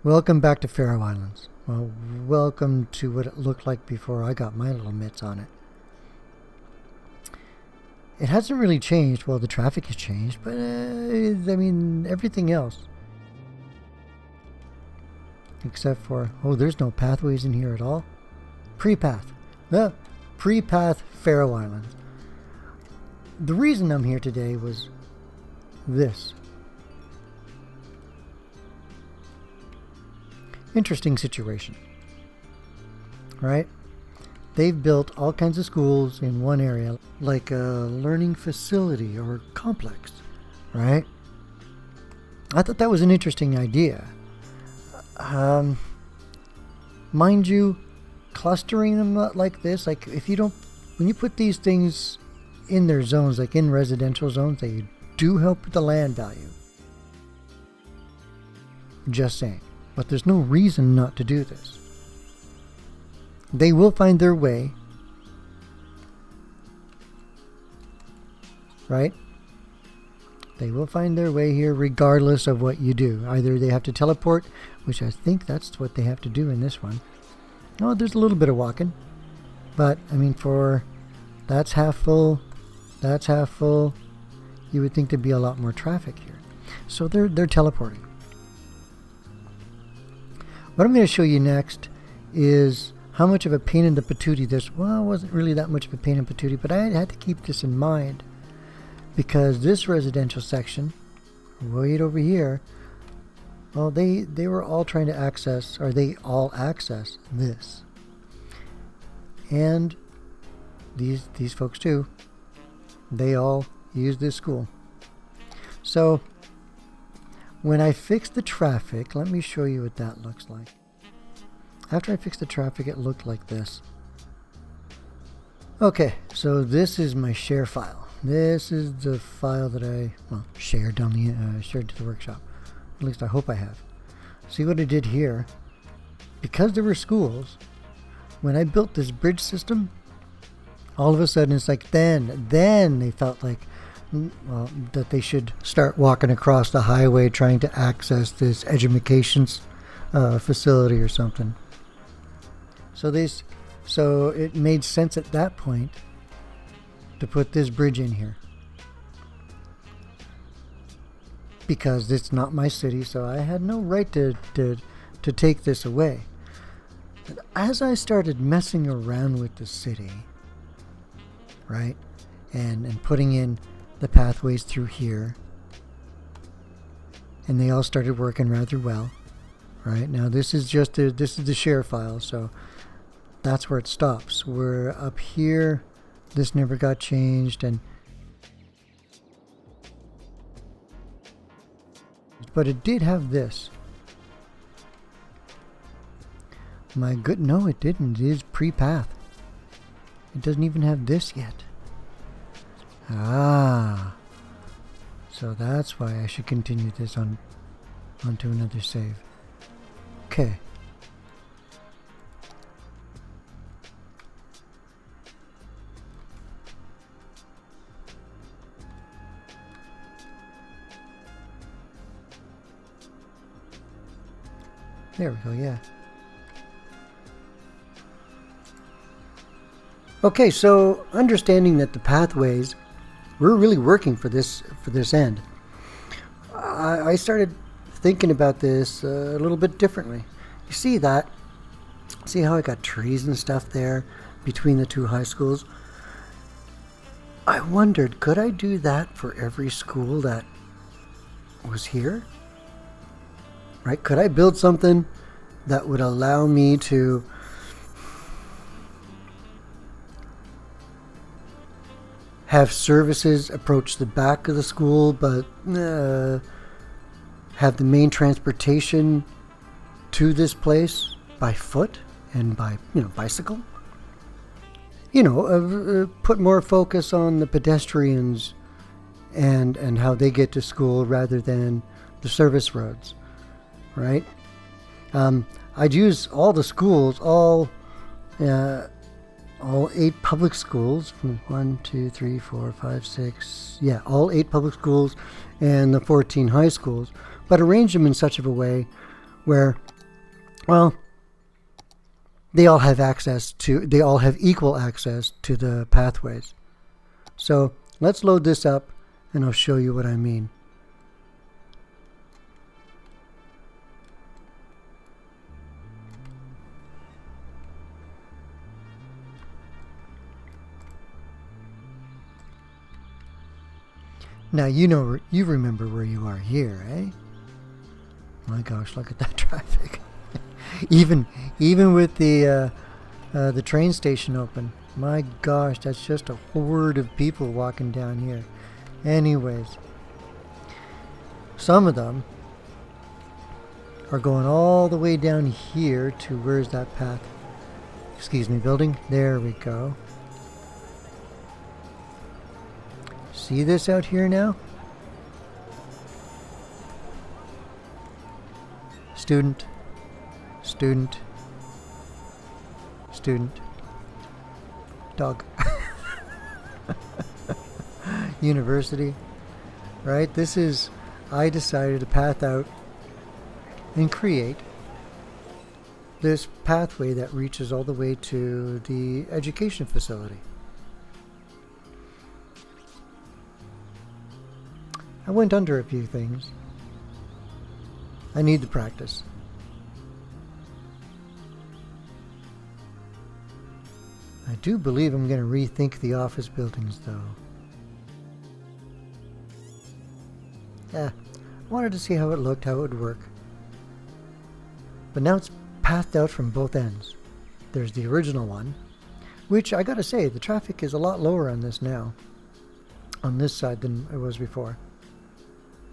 Welcome back to Faroe Islands. Well, welcome to what it looked like before I got my little mitts on it. It hasn't really changed. Well, the traffic has changed, but everything else. Except for, there's no pathways in here at all. Pre-path. The pre-path Faroe Islands. The reason I'm here today was this. Interesting situation, right? They've built all kinds of schools in one area, like a learning facility or complex, right? I thought that was an interesting idea. Mind you, clustering them like this, like when you put these things in their zones, like in residential zones, they do help with the land value. Just saying. But there's no reason not to do this. They will find their way, right? They will find their way here regardless of what you do. Either they have to teleport, which I think that's what they have to do in this one. Oh, there's a little bit of walking. But, that's half full, that's half full. You would think there'd be a lot more traffic here. So they're teleporting. What I'm going to show you next is how much of a pain in the patootie this. Well, it wasn't really that much of a pain in the patootie, but I had to keep this in mind because this residential section, right over here, well, they were all trying to access, or they all access this, and these folks too. They all use this school. So when I fix the traffic, let me show you what that looks like. After I fix the traffic, it looked like this. Okay, so this is my share file. This is the file that I shared shared to the workshop. At least I hope I have. See what I did here? Because there were schools, when I built this bridge system, all of a sudden it's like then they felt like that they should start walking across the highway trying to access this education facility or something. So it made sense at that point to put this bridge in here. Because it's not my city, so I had no right to take this away. But as I started messing around with the city, right, and putting in the pathways through here, and they all started working rather well. Right now, this is the share file, so that's where it stops. We're up here. This never got changed, but it did have this. No, it didn't. It is pre-path. It doesn't even have this yet. So that's why I should continue this onto another save. Okay. There we go, yeah. Okay, so understanding that the pathways, we're really working for this end. I started thinking about this a little bit differently. You see that? See how I got trees and stuff there between the two high schools? I wondered, could I do that for every school that was here? Right? Could I build something that would allow me to have services approach the back of the school, but have the main transportation to this place by foot and by bicycle? Put more focus on the pedestrians and how they get to school rather than the service roads, right? I'd use all the schools, all 8 public schools, from 1, 2, 3, 4, 5, 6, all 8 public schools and the 14 high schools, but arrange them in such of a way where Well, they all have equal access to the pathways. So let's load this up and I'll show you what I mean. Now you remember where you are here, eh? My gosh, look at that traffic. even with the train station open. My gosh, that's just a horde of people walking down here. Anyways, some of them are going all the way down here to, where's that path? Excuse me, building. There we go. See this out here now? Student, student, student, dog. University, right? I decided to path out and create this pathway that reaches all the way to the education facility. I went under a few things. I need to practice. I do believe I'm going to rethink the office buildings, though. Yeah, I wanted to see how it looked, how it would work. But now it's pathed out from both ends. There's the original one, which I gotta say, the traffic is a lot lower on this now, on this side than it was before.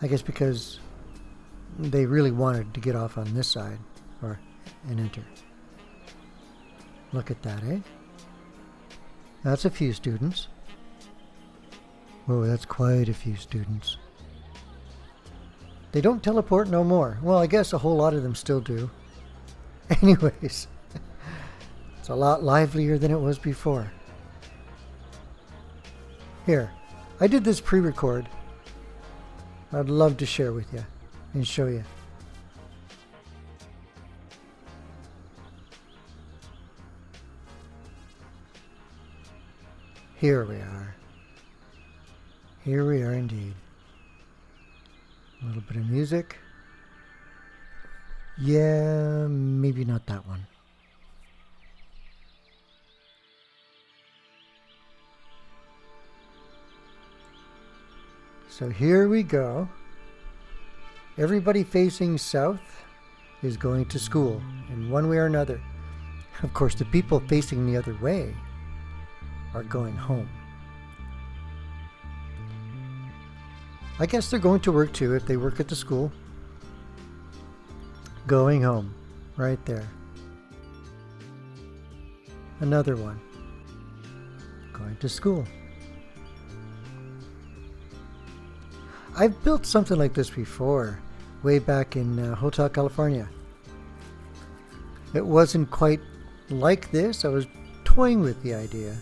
I guess because they really wanted to get off on this side, and enter. Look at that, eh? That's a few students. Whoa, that's quite a few students. They don't teleport no more. Well, I guess a whole lot of them still do. Anyways, it's a lot livelier than it was before. Here, I did this pre-record. I'd love to share with you and show you. Here we are. Here we are indeed. A little bit of music. Yeah, maybe not that one. So here we go. Everybody facing south is going to school in one way or another. Of course, the people facing the other way are going home. I guess they're going to work too if they work at the school. Going home, right there. Another one. Going to school. I've built something like this before, way back in Hotel California. It wasn't quite like this. I was toying with the idea.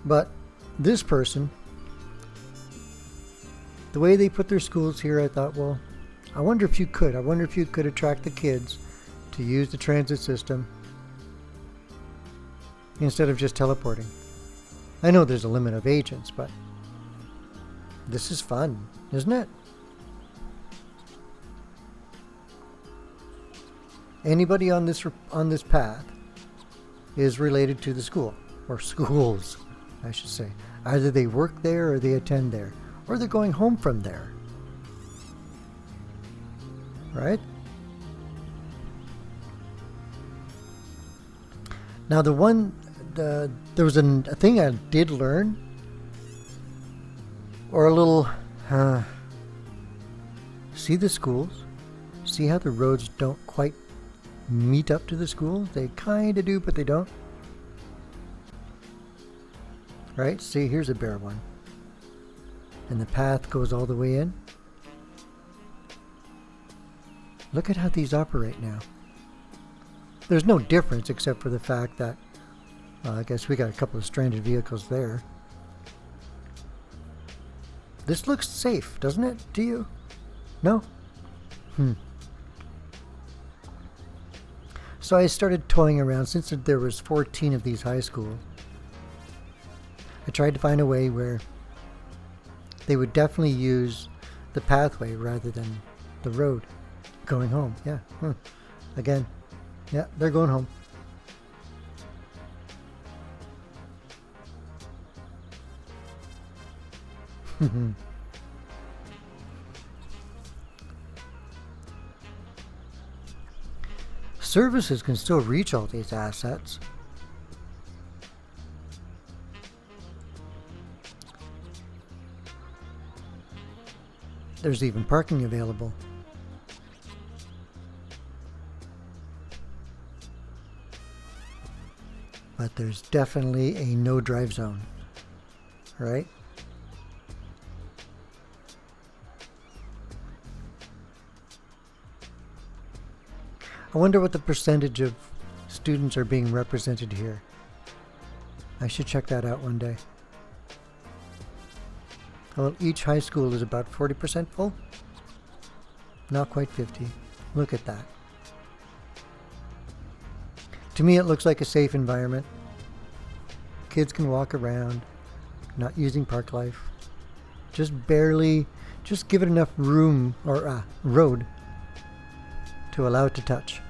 But this person, the way they put their schools here, I thought, well, I wonder if you could attract the kids to use the transit system instead of just teleporting. I know there's a limit of agents, but this is fun, isn't it? Anybody on this path is related to the school, or schools, I should say. Either they work there or they attend there, or they're going home from there. Right? Now there was a thing I did learn, or a little, see the schools? See how the roads don't quite meet up to the schools? They kind of do, but they don't. Right? See, here's a bare one. And the path goes all the way in. Look at how these operate now. There's no difference except for the fact that, I guess we got a couple of stranded vehicles there. This looks safe, doesn't it, to you? No? So I started toying around. Since there was 14 of these high schools, I tried to find a way where they would definitely use the pathway rather than the road going home. Yeah. Again. Yeah, they're going home. Services can still reach all these assets. There's even parking available. But there's definitely a no drive zone, right? I wonder what the percentage of students are being represented here. I should check that out one day. Well, each high school is about 40% full. Not quite 50. Look at that. To me, it looks like a safe environment. Kids can walk around, not using park life. Just give it enough room or road to allow it to touch.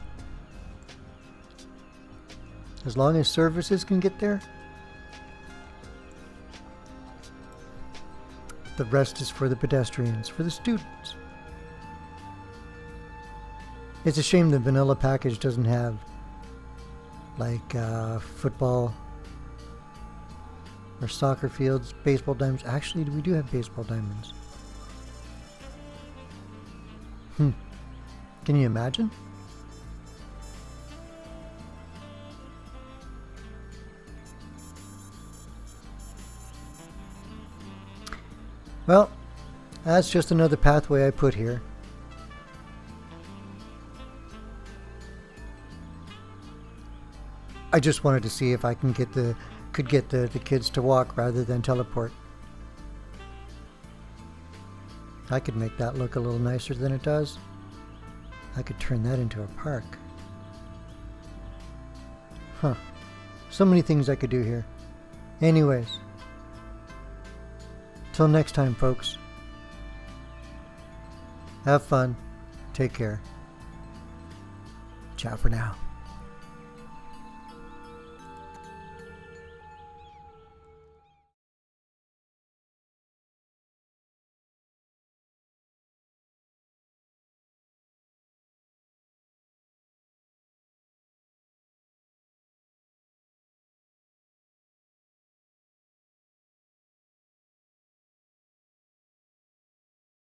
As long as services can get there, the rest is for the pedestrians, for the students. It's a shame the vanilla package doesn't have like football or soccer fields, baseball diamonds. Actually, we do have baseball diamonds. Can you imagine? Well, that's just another pathway I put here. I just wanted to see if I could get the kids to walk rather than teleport. I could make that look a little nicer than it does. I could turn that into a park. So many things I could do here. Anyways, till next time, folks. Have fun. Take care. Ciao for now.